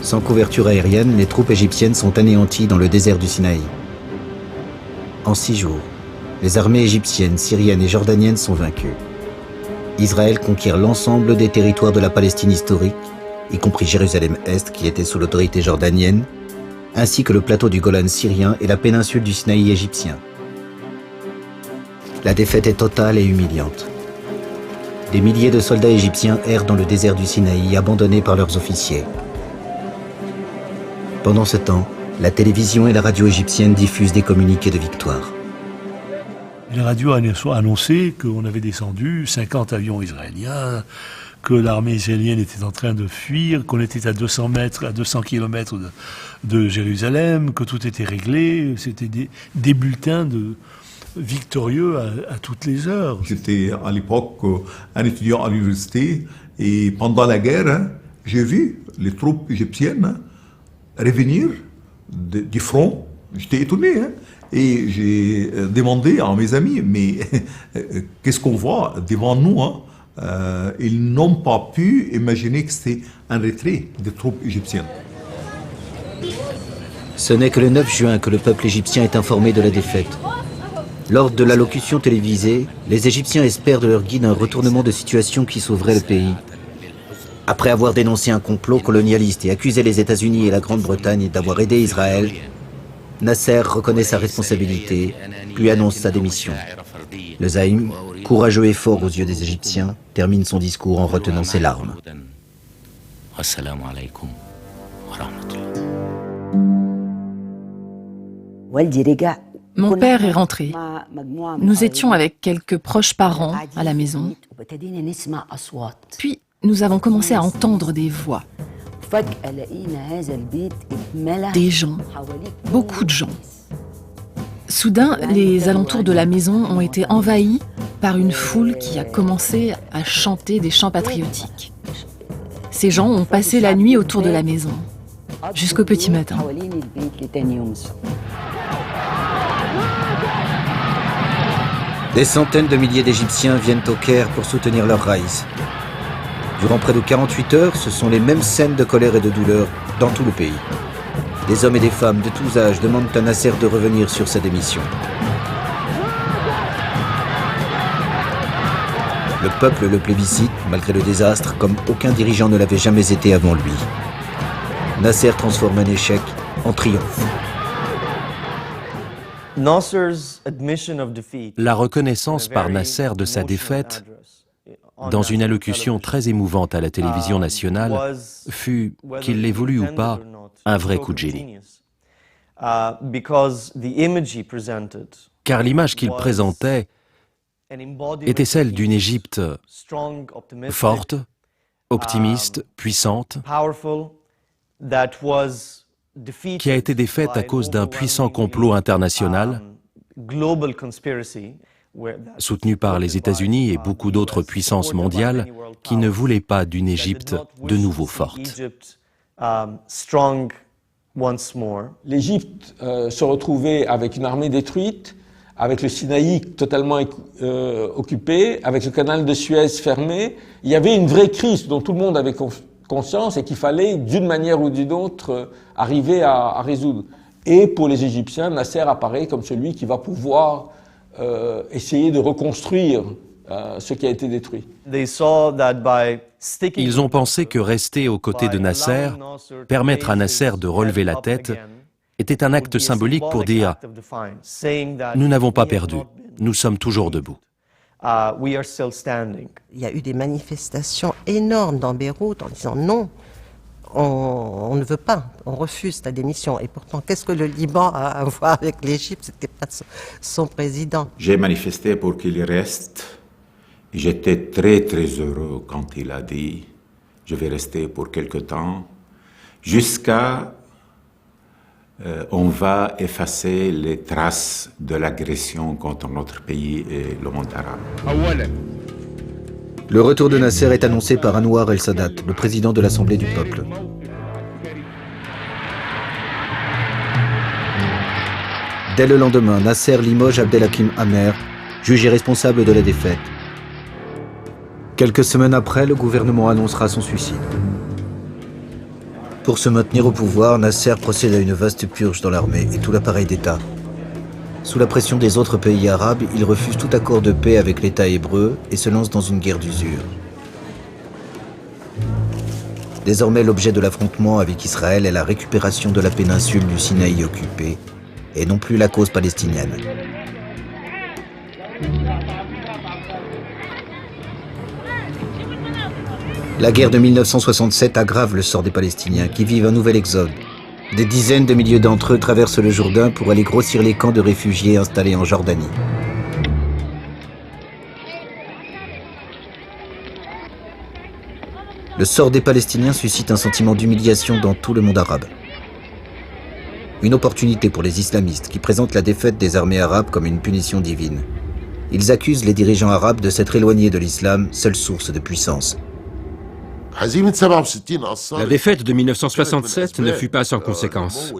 Sans couverture aérienne, les troupes égyptiennes sont anéanties dans le désert du Sinaï. En 6 jours, les armées égyptiennes, syriennes et jordaniennes sont vaincues. Israël conquiert l'ensemble des territoires de la Palestine historique, y compris Jérusalem-Est qui était sous l'autorité jordanienne, ainsi que le plateau du Golan syrien et la péninsule du Sinaï égyptien. La défaite est totale et humiliante. Des milliers de soldats égyptiens errent dans le désert du Sinaï, abandonnés par leurs officiers. Pendant ce temps, la télévision et la radio égyptienne diffusent des communiqués de victoire. La radio a annoncé qu'on avait descendu 50 avions israéliens, que l'armée israélienne était en train de fuir, qu'on était à 200 km de Jérusalem, que tout était réglé. C'était des bulletins victorieux à toutes les heures. J'étais à l'époque un étudiant à l'université et pendant la guerre, j'ai vu les troupes égyptiennes revenir du front. J'étais étonné. Et j'ai demandé à mes amis, mais qu'est-ce qu'on voit devant nous Ils n'ont pas pu imaginer que c'était un retrait des troupes égyptiennes. Ce n'est que le 9 juin que le peuple égyptien est informé de la défaite. Lors de l'allocution télévisée, les Égyptiens espèrent de leur guide un retournement de situation qui sauverait le pays. Après avoir dénoncé un complot colonialiste et accusé les États-Unis et la Grande-Bretagne d'avoir aidé Israël, Nasser reconnaît sa responsabilité, puis annonce sa démission. Le zaïm, courageux et fort aux yeux des Égyptiens, termine son discours en retenant ses larmes. Mon père est rentré. Nous étions avec quelques proches parents à la maison. Puis, nous avons commencé à entendre des voix. Des gens, beaucoup de gens. Soudain, les alentours de la maison ont été envahis par une foule qui a commencé à chanter des chants patriotiques. Ces gens ont passé la nuit autour de la maison, jusqu'au petit matin. Des centaines de milliers d'Égyptiens viennent au Caire pour soutenir leur raïs. Durant près de 48 heures, ce sont les mêmes scènes de colère et de douleur dans tout le pays. Des hommes et des femmes de tous âges demandent à Nasser de revenir sur sa démission. Le Le peuple le plébiscite, malgré le désastre, comme aucun dirigeant ne l'avait jamais été avant lui. Nasser transforme un échec en triomphe. La reconnaissance par Nasser de sa défaite, dans une allocution très émouvante à la télévision nationale, fut, qu'il l'ait voulu ou pas, un vrai coup de génie. Car l'image qu'il présentait était celle d'une Égypte forte, optimiste, puissante, qui a été défaite à cause d'un puissant complot international soutenu par les États-Unis et beaucoup d'autres puissances mondiales qui ne voulaient pas d'une Égypte de nouveau forte. L'Égypte se retrouvait avec une armée détruite, avec le Sinaï totalement occupé, avec le canal de Suez fermé. Il y avait une vraie crise dont tout le monde avait conscience et qu'il fallait, d'une manière ou d'une autre, arriver à résoudre. Et pour les Égyptiens, Nasser apparaît comme celui qui va pouvoir essayer de reconstruire ce qui a été détruit. Ils ont pensé que rester aux côtés de Nasser, permettre à Nasser de relever la tête, était un acte symbolique pour dire « Nous n'avons pas perdu, nous sommes toujours debout ». Il y a eu des manifestations énormes dans Beyrouth en disant non, on ne veut pas, on refuse ta démission. Et pourtant, qu'est-ce que le Liban a à voir avec l'Égypte? C'était pas son président. J'ai manifesté pour qu'il reste. J'étais très très heureux quand il a dit « Je vais rester pour quelque temps, jusqu'à on va effacer les traces de l'agression contre notre pays et le monde arabe. » Le retour de Nasser est annoncé par Anwar el-Sadat, le président de l'Assemblée du peuple. Dès le lendemain, Nasser limoge Abdelhakim Amer, jugé responsable de la défaite. Quelques semaines après, le gouvernement annoncera son suicide. Pour se maintenir au pouvoir, Nasser procède à une vaste purge dans l'armée et tout l'appareil d'État. Sous la pression des autres pays arabes, il refuse tout accord de paix avec l'État hébreu et se lance dans une guerre d'usure. Désormais, l'objet de l'affrontement avec Israël est la récupération de la péninsule du Sinaï occupée, et non plus la cause palestinienne. La guerre de 1967 aggrave le sort des Palestiniens qui vivent un nouvel exode. Des dizaines de milliers d'entre eux traversent le Jourdain pour aller grossir les camps de réfugiés installés en Jordanie. Le sort des Palestiniens suscite un sentiment d'humiliation dans tout le monde arabe. Une opportunité pour les islamistes qui présentent la défaite des armées arabes comme une punition divine. Ils accusent les dirigeants arabes de s'être éloignés de l'islam, seule source de puissance. La défaite de 1967 ne fut pas sans conséquences.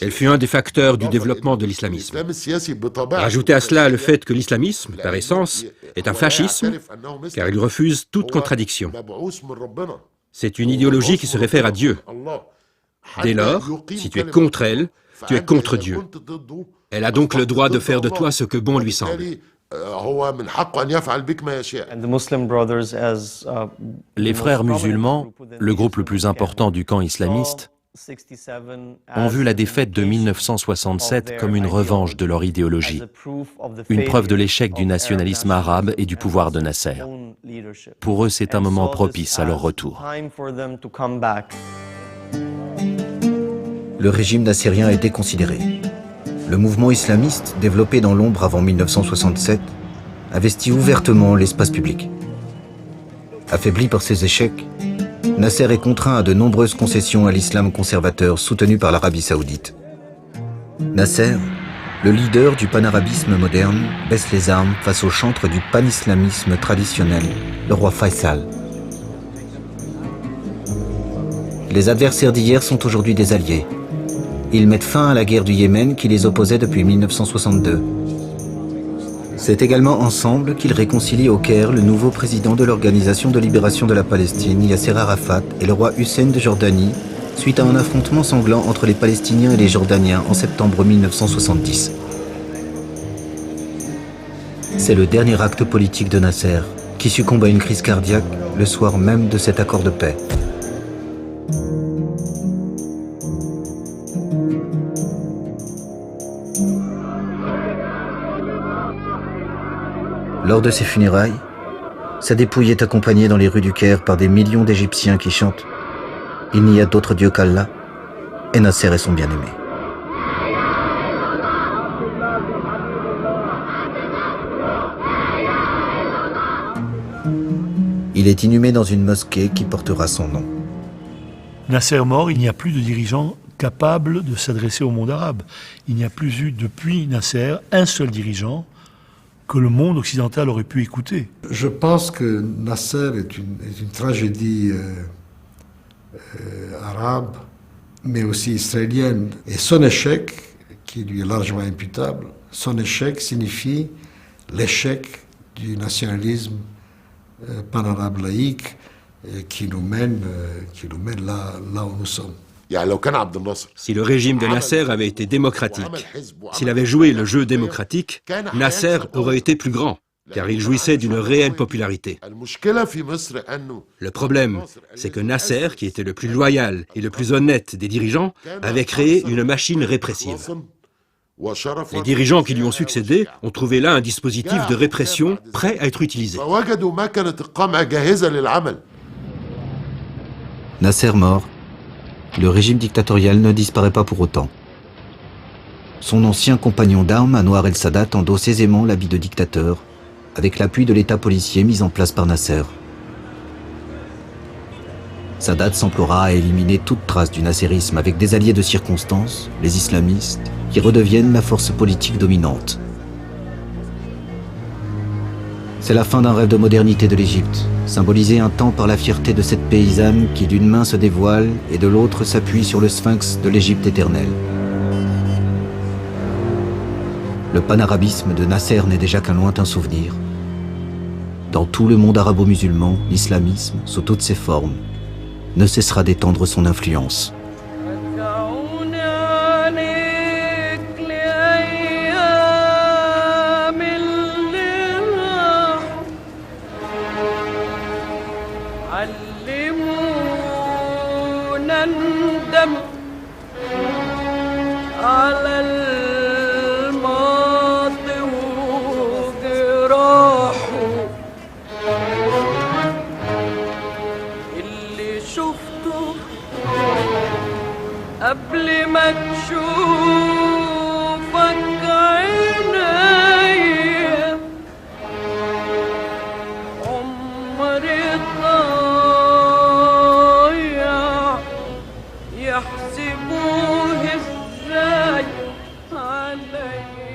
Elle fut un des facteurs du développement de l'islamisme. Ajoutez à cela le fait que l'islamisme, par essence, est un fascisme, car il refuse toute contradiction. C'est une idéologie qui se réfère à Dieu. Dès lors, si tu es contre elle, tu es contre Dieu. Elle a donc le droit de faire de toi ce que bon lui semble. Les frères musulmans, le groupe le plus important du camp islamiste, ont vu la défaite de 1967 comme une revanche de leur idéologie, une preuve de l'échec du nationalisme arabe et du pouvoir de Nasser. Pour eux, c'est un moment propice à leur retour. Le régime nassérien est déconsidéré. Le mouvement islamiste, développé dans l'ombre avant 1967, investit ouvertement l'espace public. Affaibli par ses échecs, Nasser est contraint à de nombreuses concessions à l'islam conservateur soutenu par l'Arabie saoudite. Nasser, le leader du panarabisme moderne, baisse les armes face au chantre du panislamisme traditionnel, le roi Faisal. Les adversaires d'hier sont aujourd'hui des alliés. Ils mettent fin à la guerre du Yémen qui les opposait depuis 1962. C'est également ensemble qu'ils réconcilient au Caire le nouveau président de l'Organisation de libération de la Palestine, Yasser Arafat, et le roi Hussein de Jordanie, suite à un affrontement sanglant entre les Palestiniens et les Jordaniens en septembre 1970. C'est le dernier acte politique de Nasser, qui succombe à une crise cardiaque le soir même de cet accord de paix. Lors de ses funérailles, sa dépouille est accompagnée dans les rues du Caire par des millions d'Égyptiens qui chantent « Il n'y a d'autre Dieu qu'Allah » et Nasser est son bien-aimé. Il est inhumé dans une mosquée qui portera son nom. Nasser mort, il n'y a plus de dirigeant capable de s'adresser au monde arabe. Il n'y a plus eu, depuis Nasser, un seul dirigeant que le monde occidental aurait pu écouter. Je pense que Nasser est une tragédie arabe, mais aussi israélienne. Et son échec, qui lui est largement imputable, son échec signifie l'échec du nationalisme pan-arabe laïque qui nous mène là où nous sommes. Si le régime de Nasser avait été démocratique, s'il avait joué le jeu démocratique, Nasser aurait été plus grand, car il jouissait d'une réelle popularité. Le problème, c'est que Nasser, qui était le plus loyal et le plus honnête des dirigeants, avait créé une machine répressive. Les dirigeants qui lui ont succédé ont trouvé là un dispositif de répression prêt à être utilisé. Nasser mort, le régime dictatorial ne disparaît pas pour autant. Son ancien compagnon d'armes, Anwar el-Sadat, endosse aisément l'habit de dictateur, avec l'appui de l'état policier mis en place par Nasser. Sadat s'emploiera à éliminer toute trace du nasserisme avec des alliés de circonstance, les islamistes, qui redeviennent la force politique dominante. C'est la fin d'un rêve de modernité de l'Égypte, symbolisé un temps par la fierté de cette paysanne qui d'une main se dévoile et de l'autre s'appuie sur le sphinx de l'Égypte éternelle. Le panarabisme de Nasser n'est déjà qu'un lointain souvenir. Dans tout le monde arabo-musulman, l'islamisme, sous toutes ses formes, ne cessera d'étendre son influence. قبل ما تشوفك عينيا عمري ضايع يحسبوه ازاي عليا